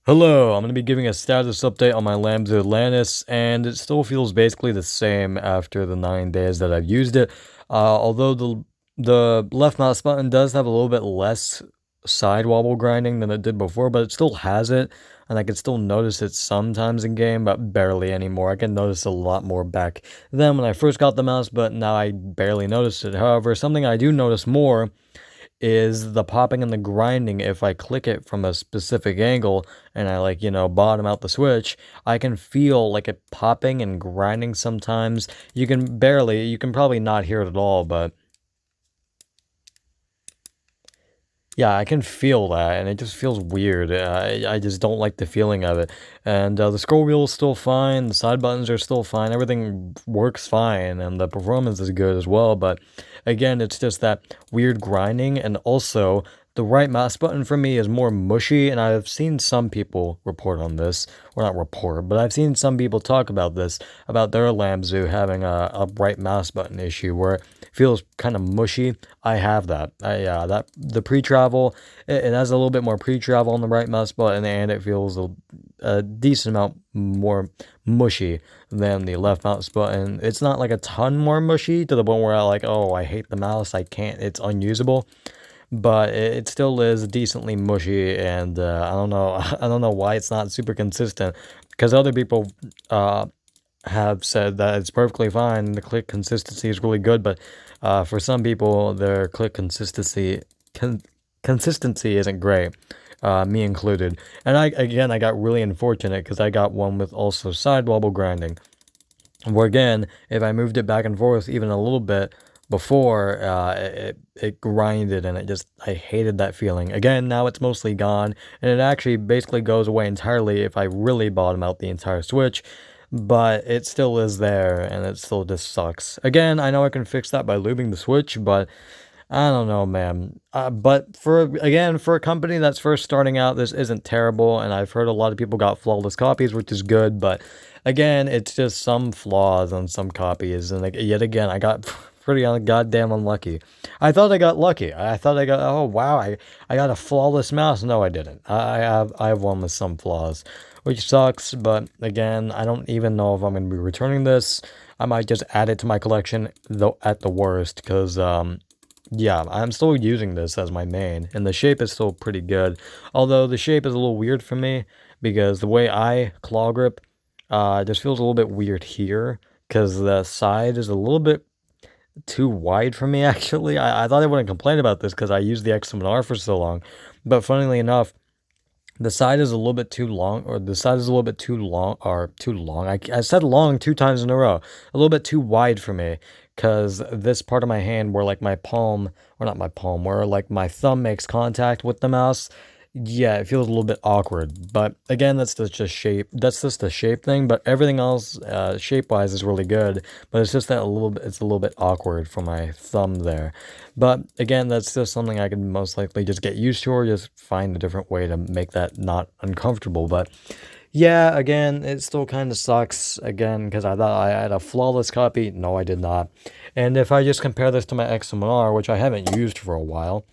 Hello, I'm going to be giving a status update on my Lamzu Atlantis, and it still feels basically the same after the 9 days that I've used it. Although the left mouse button does have a little bit less side wobble grinding than it did before, but it still has it, and I can still notice it sometimes in game, but barely anymore. I can notice a lot more back then when I first got the mouse, but now I barely notice it. However, something I do notice more is the popping and the grinding. If I click it from a specific angle and I bottom out the switch, I can feel like it popping and grinding sometimes. You can probably not hear it at all, but yeah, I can feel that, and it just feels weird. I just don't like the feeling of it. And the scroll wheel is still fine, the side buttons are still fine, everything works fine, and the performance is good as well. But again, it's just that weird grinding, and also the right mouse button for me is more mushy, and I've seen some people report on this, or not report, but I've seen some people talk about this, about their Lamzu having a right mouse button issue where it feels kind of mushy. I have that. That the pre-travel, it has a little bit more pre-travel on the right mouse button, and it feels a decent amount more mushy than the left mouse button. It's not like a ton more mushy to the point where oh, I hate the mouse, I can't, it's unusable, but it still is decently mushy, and I don't know, I don't know why it's not super consistent, because other people have said that it's perfectly fine. The click consistency is really good, but for some people, their click consistency isn't great, me included. And I got really unfortunate because I got one with also side wobble grinding, where again, if I moved it back and forth even a little bit before, it grinded, and I hated that feeling. Again, now it's mostly gone, and it actually basically goes away entirely if I really bottom out the entire switch, but it still is there, and it still just sucks. Again, I know I can fix that by lubing the switch, but I don't know, man. But for a company that's first starting out, this isn't terrible, and I've heard a lot of people got flawless copies, which is good, but again, it's just some flaws on some copies, and yet again, I got pretty goddamn unlucky. I thought I got lucky. I thought oh wow, I got a flawless mouse. No, I didn't. I have one with some flaws, which sucks, but again, I don't even know if I'm going to be returning this. I might just add it to my collection, though, at the worst, because yeah, I'm still using this as my main, and the shape is still pretty good. Although the shape is a little weird for me, because the way I claw grip, just feels a little bit weird here, because the side is a little bit too wide for me, actually. I thought I wouldn't complain about this, because I used the X7R for so long, but funnily enough, the side is a little bit too long, or the side is a little bit too long, or too long. I said long 2 times in a row. A little bit too wide for me, because this part of my hand where like my palm, or not my palm, where like my thumb makes contact with the mouse, yeah, it feels a little bit awkward. But again, just shape. That's just a shape thing. But everything else, shape-wise, is really good. But it's just that it's a little bit awkward for my thumb there. But again, that's just something I can most likely just get used to, or just find a different way to make that not uncomfortable. But yeah, again, it still kind of sucks, again, because I thought I had a flawless copy. No, I did not. And if I just compare this to my X7R, which I haven't used for a while,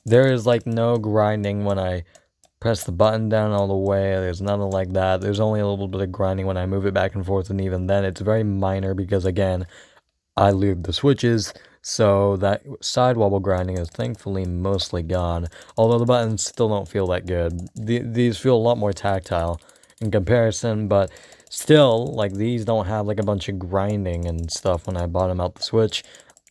there is like no grinding when I press the button down all the way. There's nothing like that. There's only a little bit of grinding when I move it back and forth, and even then it's very minor, because again, I lube the switches, so that side wobble grinding is thankfully mostly gone, although the buttons still don't feel that good. These feel a lot more tactile in comparison, but still, like, these don't have like a bunch of grinding and stuff when I bottom out the switch.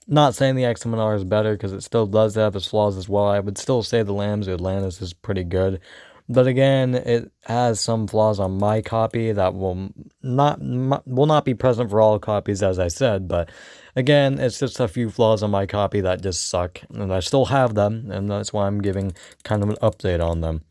Not saying the X7R is better, because it still does have its flaws as well. I would still say the Lamzu Atlantis is pretty good. But again, it has some flaws on my copy that will not be present for all copies, as I said. But again, it's just a few flaws on my copy that just suck, and I still have them, and that's why I'm giving kind of an update on them.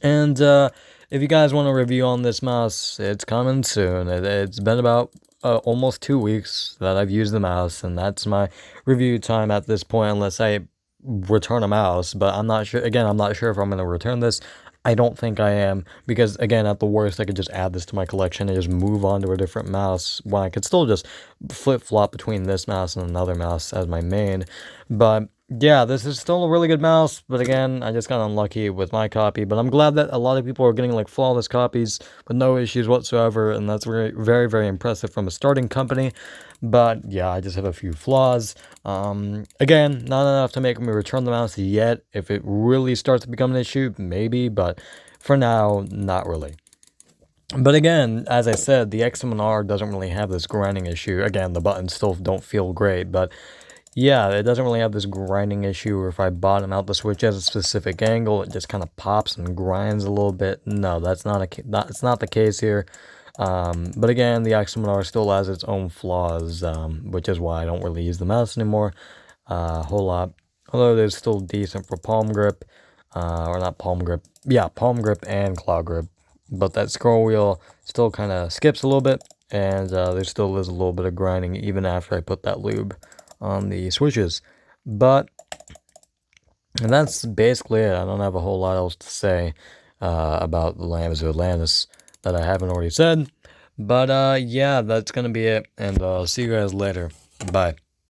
And if you guys want a review on this mouse, it's coming soon. It's been about almost 2 weeks that I've used the mouse, and that's my review time at this point, unless I return a mouse. But I'm not sure. Again, I'm not sure if I'm going to return this. I don't think I am, because again, at the worst, I could just add this to my collection and just move on to a different mouse, when I could still just flip-flop between this mouse and another mouse as my main. But Yeah, this is still a really good mouse, but again, I just got unlucky with my copy. But I'm glad that a lot of people are getting like flawless copies with no issues whatsoever, and that's very, very, very impressive from a starting company. But yeah, I just have a few flaws. Again, not enough to make me return the mouse yet. If it really starts to become an issue, maybe, but for now, not really. But again, as I said, the X7R doesn't really have this grinding issue. Again, the buttons still don't feel great, but yeah, it doesn't really have this grinding issue, or if I bottom out the switch at a specific angle, it just kind of pops and grinds a little bit. No, that's it's not the case here. But again, the X7R still has its own flaws, which is why I don't really use the mouse anymore a whole lot. Although it is still decent for palm grip, or not palm grip. Yeah, palm grip and claw grip. But that scroll wheel still kind of skips a little bit, and there still is a little bit of grinding even after I put that lube on the switches. But and that's basically it. I don't have a whole lot else to say about the Lamzu Atlantis that I haven't already said. But yeah, that's gonna be it, and see you guys later. Bye.